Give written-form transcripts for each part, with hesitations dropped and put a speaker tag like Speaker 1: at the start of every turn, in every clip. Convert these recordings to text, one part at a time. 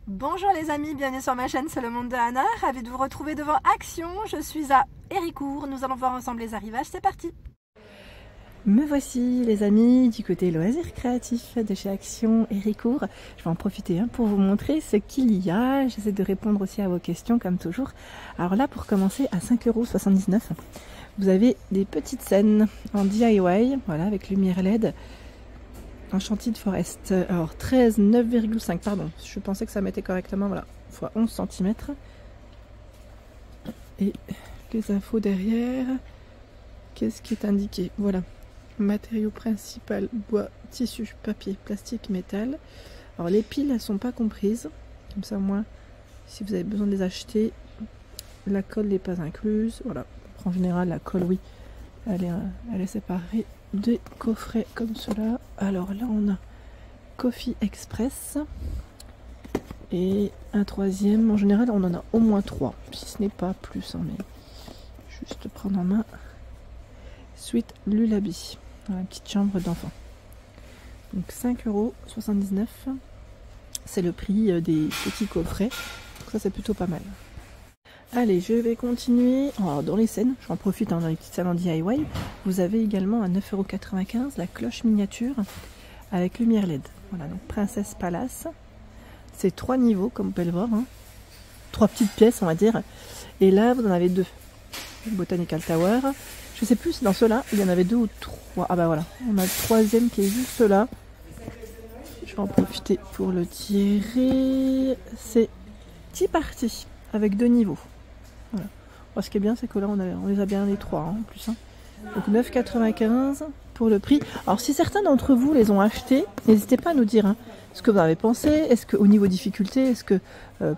Speaker 1: Bonjour les amis, bienvenue sur ma chaîne C'est le monde de Anna, ravie de vous retrouver devant Action. Je suis à Héricourt, nous allons voir ensemble les arrivages, c'est parti. Me voici les amis du côté loisirs créatifs de chez Action Héricourt. Je vais en profiter pour vous montrer ce qu'il y a, j'essaie de répondre aussi à vos questions comme toujours. Alors là pour commencer à 5,79 €, vous avez des petites scènes en DIY, voilà avec lumière LED. Enchanted Forest, alors 13, 9,5, pardon, je pensais que ça mettait correctement, voilà, fois 11 cm. Et les infos derrière, qu'est-ce qui est indiqué? Voilà, matériau principal, bois, tissu, papier, plastique, métal. Alors les piles, elles sont pas comprises, comme ça moi, si vous avez besoin de les acheter, la colle n'est pas incluse, voilà. En général, la colle, oui, elle est séparée des coffrets comme cela. Alors là on a Coffee Express et un troisième. En général on en a au moins 3 si ce n'est pas plus, mais juste prendre en main Suite Lullaby, une petite chambre d'enfant. Donc 5,79 €, c'est le prix des petits coffrets, donc ça c'est plutôt pas mal. Allez, je vais continuer. Alors, dans les scènes, j'en profite dans les petites scènes en DIY. Vous avez également à 9,95 € la cloche miniature avec lumière LED. Voilà, donc Princesse Palace. C'est 3 niveaux, comme vous pouvez le voir. 3 petites pièces, on va dire. Et là, vous en avez 2. Botanical Tower. Je sais plus si dans ceux-là, il y en avait 2 ou 3. Ah bah voilà, on a le troisième qui est juste là. Je vais en profiter pour le tirer. C'est Tea Party avec 2 niveaux. Voilà. Alors, ce qui est bien, c'est que là, on les a bien les 3 en plus. Donc 9,95 € pour le prix. Alors, si certains d'entre vous les ont achetés, n'hésitez pas à nous dire ce que vous avez pensé. Est-ce qu'au niveau difficulté, est-ce que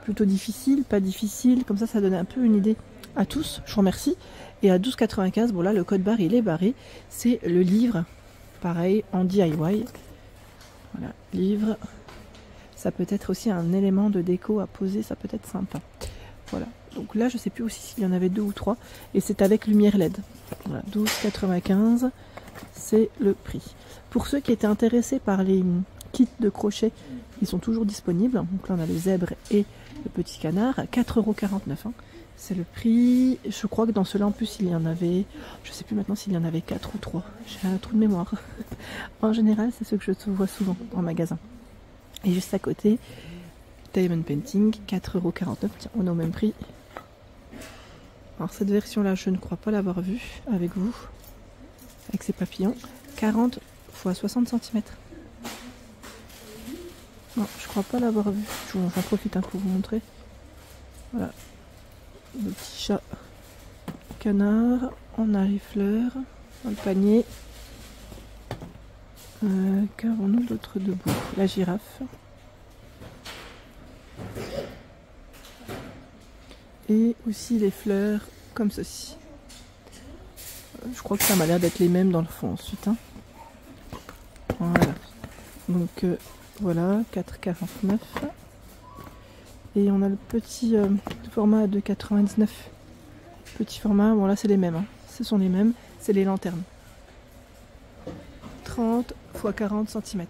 Speaker 1: plutôt difficile, pas difficile? Comme ça donne un peu une idée à tous. Je vous remercie. Et à 12,95 €, bon là, le code barre, il est barré. C'est le livre, pareil, en DIY. Voilà, livre. Ça peut être aussi un élément de déco à poser, ça peut être sympa. Voilà. Donc là, je sais plus aussi s'il y en avait 2 ou 3. Et c'est avec lumière LED. Voilà, 12,95 €, c'est le prix. Pour ceux qui étaient intéressés par les kits de crochet, ils sont toujours disponibles. Donc là, on a le zèbre et le petit canard. 4,49 €. C'est le prix. Je crois que dans ceux-là, en plus, il y en avait... Je sais plus maintenant s'il y en avait 4 ou 3. J'ai un trou de mémoire. En général, c'est ceux que je vois souvent en magasin. Et juste à côté, Diamond Painting, 4,49 €. Tiens, on est au même prix. Alors cette version-là, je ne crois pas l'avoir vue avec vous. Avec ses papillons. 40 x 60 cm. Non, je crois pas l'avoir vue. J'en profite pour vous montrer. Voilà. Le petit chat canard. On a les fleurs dans le panier. Qu'avons-nous d'autre debout? La girafe. Et aussi les fleurs comme ceci. Je crois que ça m'a l'air d'être les mêmes dans le fond ensuite. Voilà. Donc voilà, 4,49 €. Et on a le petit format de 2,99 €. Petit format, bon là c'est les mêmes. Ce sont les mêmes, c'est les lanternes. 30 x 40 cm.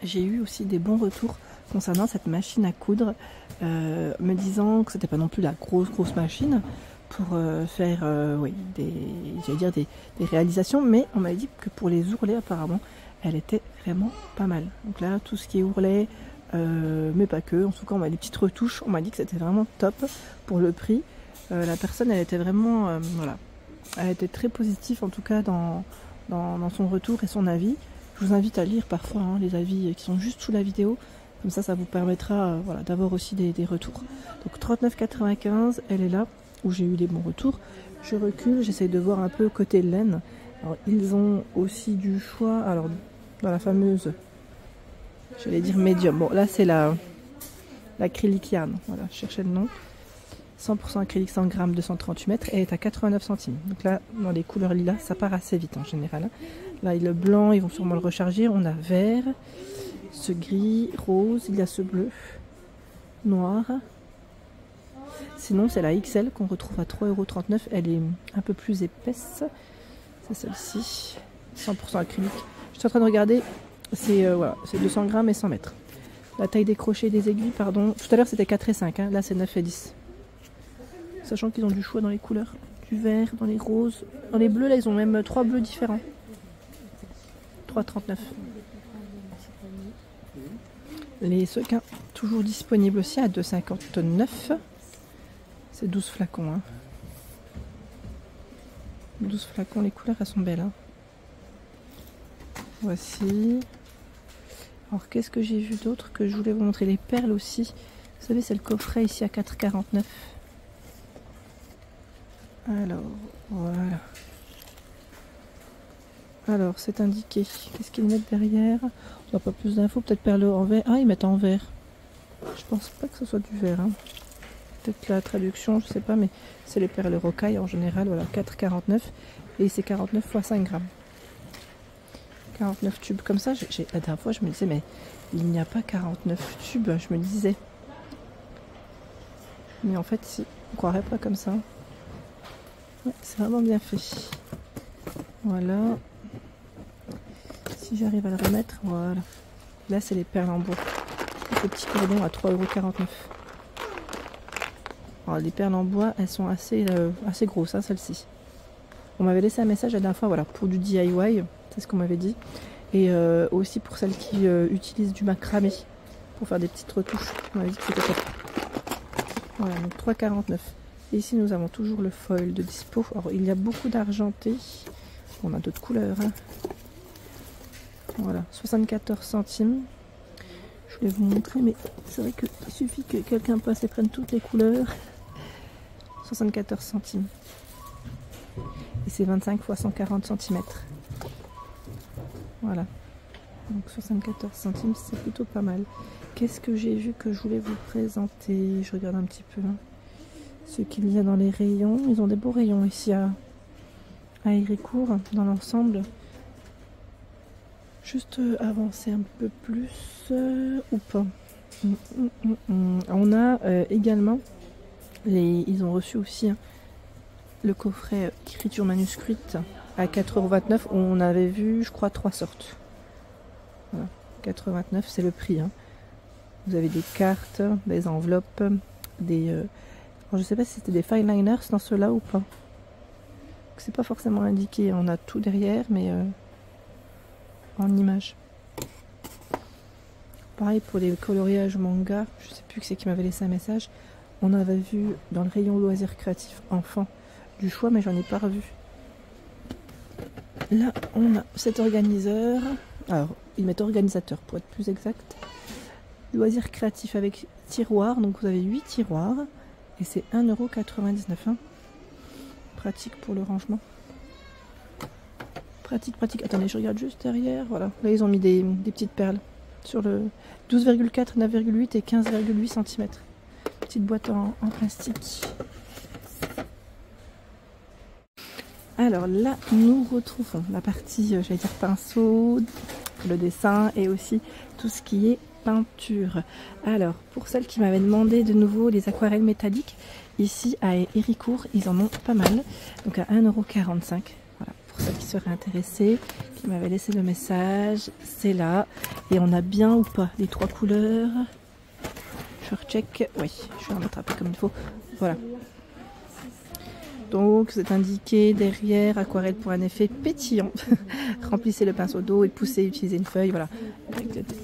Speaker 1: J'ai eu aussi des bons retours concernant cette machine à coudre, me disant que c'était pas non plus la grosse machine pour faire oui, des réalisations, mais on m'a dit que pour les ourlets apparemment elle était vraiment pas mal. Donc là tout ce qui est ourlet, mais pas que, en tout cas on m'a des petites retouches, on m'a dit que c'était vraiment top pour le prix. La personne elle était vraiment voilà, elle était très positive en tout cas dans son retour et son avis. Je vous invite à lire parfois les avis qui sont juste sous la vidéo. Comme ça vous permettra voilà, d'avoir aussi des retours. Donc 39,95 €, elle est là, où j'ai eu les bons retours. Je recule, j'essaye de voir un peu côté laine. Alors ils ont aussi du choix. Alors dans la fameuse, j'allais dire médium. Bon là c'est l'acrylique yarn. Voilà, je cherchais le nom. 100% acrylique 100 g, 238 mètres, et elle est à 89 centimes. Donc là, dans les couleurs lilas, ça part assez vite en général. Là, il y a le blanc, ils vont sûrement le recharger. On a vert, ce gris, rose, il y a ce bleu, noir. Sinon, c'est la XL qu'on retrouve à 3,39 €. Elle est un peu plus épaisse. C'est celle-ci, 100% acrylique. Je suis en train de regarder C'est voilà, 200 grammes et 100 mètres. La taille des crochets et des aiguilles, pardon. Tout à l'heure c'était 4 et 5, hein. Là c'est 9 et 10. Sachant qu'ils ont du choix dans les couleurs. Du vert, dans les roses. Dans les bleus, là ils ont même 3 bleus différents. 3,39. Les sequins, toujours disponibles aussi à 2,59. C'est 12 flacons. Hein. 12 flacons, les couleurs elles sont belles. Hein. Voici. Alors qu'est-ce que j'ai vu d'autre que je voulais vous montrer? Les perles aussi. Vous savez, c'est le coffret ici à 4,49. Alors, voilà. Alors, c'est indiqué. Qu'est-ce qu'ils mettent derrière? On n'a pas plus d'infos. Peut-être perles en vert. Ah, ils mettent en vert. Je pense pas que ce soit du vert. Hein. Peut-être la traduction, je sais pas, mais c'est les perles rocailles en général. Voilà, 4,49. Et c'est 49 x 5 grammes. 49 tubes comme ça. La dernière fois, je me disais, mais il n'y a pas 49 tubes. Je me disais. Mais en fait, si. On croirait pas comme ça. Ouais, c'est vraiment bien fait. Voilà. Si j'arrive à le remettre, voilà. Là, c'est les perles en bois. Les petits cordons à 3,49 €. Alors, les perles en bois, elles sont assez grosses, hein, celles-ci. On m'avait laissé un message la dernière fois, voilà, pour du DIY, c'est ce qu'on m'avait dit. Et aussi pour celles qui utilisent du macramé pour faire des petites retouches. On m'avait dit que c'était top. Voilà, donc 3,49 €. Et ici, nous avons toujours le foil de dispo. Alors, il y a beaucoup d'argenté. On a d'autres couleurs. Hein. Voilà, 74 centimes. Je vais vous montrer, mais c'est vrai qu'il suffit que quelqu'un passe et prenne toutes les couleurs. 74 centimes. Et c'est 25 x 140 cm. Voilà. Donc 74 centimes, c'est plutôt pas mal. Qu'est-ce que j'ai vu que je voulais vous présenter? Je regarde un petit peu. Hein. Ce qu'il y a dans les rayons. Ils ont des beaux rayons ici à Héricourt, dans l'ensemble. Juste avancer un peu plus ou pas. On a également, ils ont reçu aussi hein, le coffret écriture manuscrite à 4,29 €. On avait vu, je crois, 3 sortes. Voilà, 4,29 €, c'est le prix. Hein. Vous avez des cartes, des enveloppes, des... alors, je ne sais pas si c'était des fine liners dans ceux-là ou pas. C'est pas forcément indiqué. On a tout derrière, mais en image. Pareil pour les coloriages manga. Je sais plus qui c'est qui m'avait laissé un message. On avait vu dans le rayon loisirs créatifs enfants du choix, mais j'en ai pas revu. Là, on a cet organiseur. Alors, ils mettent organisateur pour être plus exact. Loisirs créatifs avec tiroir. Donc, vous avez 8 tiroirs. Et c'est 1,99 €. Hein. Pratique pour le rangement. Pratique, pratique. Attendez, je regarde juste derrière. Voilà. Là, ils ont mis des petites perles. Sur le 12,4, 9,8 et 15,8 cm. Petite boîte en plastique. Alors là, nous retrouvons la partie, j'allais dire pinceau, le dessin et aussi tout ce qui est peinture. Alors, pour celles qui m'avaient demandé de nouveau les aquarelles métalliques, ici à Héricourt, ils en ont pas mal. Donc à 1,45 €. Voilà, pour celles qui seraient intéressées, qui m'avaient laissé le message, c'est là. Et on a bien ou pas les 3 couleurs. Je recheck. Oui, je vais en attraper comme il faut. Voilà. Donc, c'est indiqué derrière, aquarelle pour un effet pétillant. Remplissez le pinceau d'eau et poussez, utilisez une feuille. Voilà.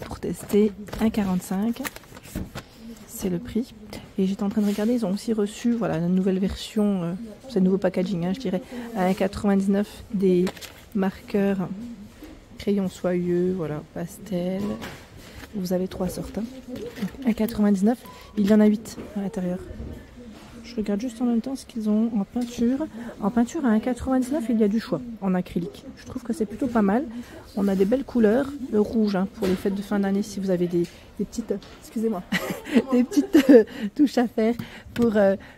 Speaker 1: Pour tester, 1,45 €. C'est le prix. Et j'étais en train de regarder, ils ont aussi reçu voilà, une nouvelle version, c'est le nouveau packaging, hein, je dirais, à 1,99 € des marqueurs crayons soyeux, voilà, pastel. Vous avez 3 sortes. Hein. 1,99 €, il y en a 8 à l'intérieur. Je regarde juste en même temps ce qu'ils ont en peinture. En peinture à 1,99 €, il y a du choix en acrylique. Je trouve que c'est plutôt pas mal. On a des belles couleurs. Le rouge hein, pour les fêtes de fin d'année si vous avez des petites, excusez-moi, des petites touches à faire pour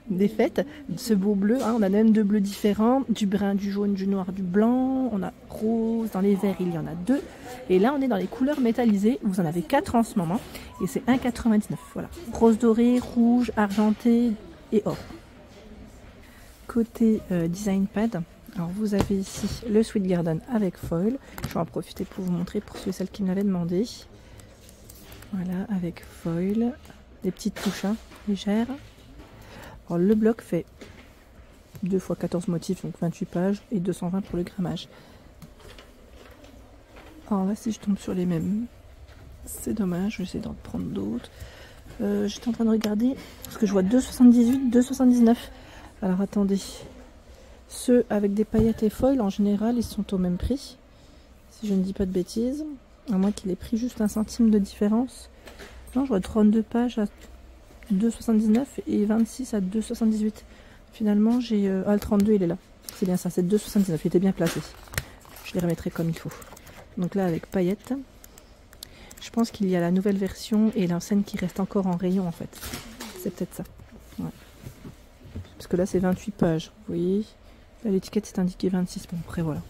Speaker 1: des fêtes. Ce beau bleu, hein, on a même 2 bleus différents. Du brun, du jaune, du noir, du blanc. On a rose. Dans les verts, il y en a 2. Et là, on est dans les couleurs métallisées. Vous en avez 4 en ce moment. Et c'est 1,99 €. Voilà. Rose doré, rouge, argenté et or. Côté design pad, Alors vous avez ici le Sweet Garden avec foil. Je vais en profiter pour vous montrer pour ceux et celles qui me l'avaient demandé. Voilà, avec foil, des petites touches légères. Alors le bloc fait 2 x 14 motifs, donc 28 pages et 220 pour le grammage. Alors là, si je tombe sur les mêmes, c'est dommage, je vais essayer d'en prendre d'autres. J'étais en train de regarder, parce que je vois 2,78, 2,79. Alors attendez, ceux avec des paillettes et foil, en général, ils sont au même prix. Si je ne dis pas de bêtises, à moins qu'il ait pris juste 1 centime de différence. Non, je vois 32 pages à 2,79 et 26 à 2,78. Finalement, j'ai... Ah, le 32, il est là. C'est bien ça, c'est 2,79, il était bien placé. Je les remettrai comme il faut. Donc là, avec paillettes. Je pense qu'il y a la nouvelle version et l'enseigne qui reste encore en rayon en fait. C'est peut-être ça. Ouais. Parce que là c'est 28 pages. Vous voyez, là l'étiquette c'est indiqué 26. Bon après voilà.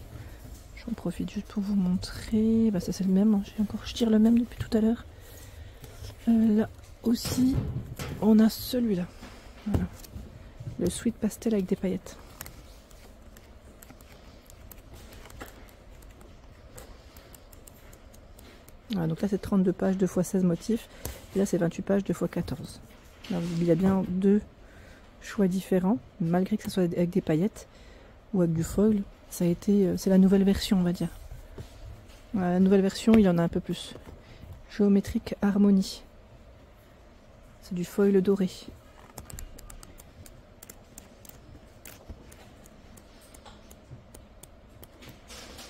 Speaker 1: J'en profite juste pour vous montrer. Bah ça c'est le même. Je tire le même depuis tout à l'heure. Là aussi on a celui-là. Voilà. Le Sweet Pastel avec des paillettes. Voilà, donc là c'est 32 pages 2 x 16 motifs et là c'est 28 pages 2 x 14. Là, il y a bien 2 choix différents malgré que ce soit avec des paillettes ou avec du foil. Ça a été, c'est la nouvelle version on va dire. Voilà, la nouvelle version il y en a un peu plus. Géométrique Harmonie. C'est du foil doré.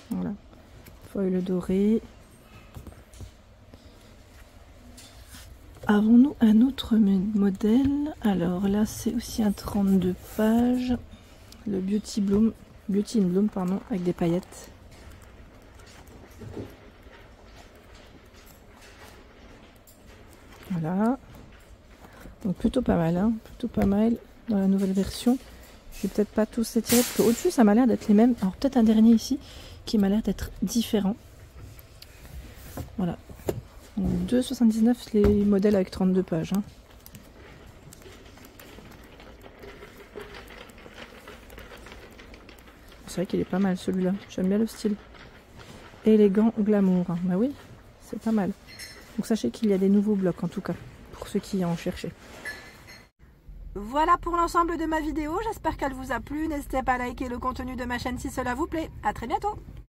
Speaker 1: Voilà, foil doré. Avons-nous un autre modèle? Alors là c'est aussi un 32 pages, le Beauty in Bloom pardon, avec des paillettes. Voilà, donc plutôt pas mal, hein, plutôt pas mal dans la nouvelle version. Je vais peut-être pas tous les tirer parce qu'au dessus ça m'a l'air d'être les mêmes. Alors peut-être un dernier ici qui m'a l'air d'être différent. Voilà. 2,79 les modèles avec 32 pages. Hein. C'est vrai qu'il est pas mal celui-là. J'aime bien le style. Élégant glamour. Hein. Bah oui, c'est pas mal. Donc sachez qu'il y a des nouveaux blocs en tout cas, pour ceux qui en cherchaient.
Speaker 2: Voilà pour l'ensemble de ma vidéo. J'espère qu'elle vous a plu. N'hésitez pas à liker le contenu de ma chaîne si cela vous plaît. À très bientôt.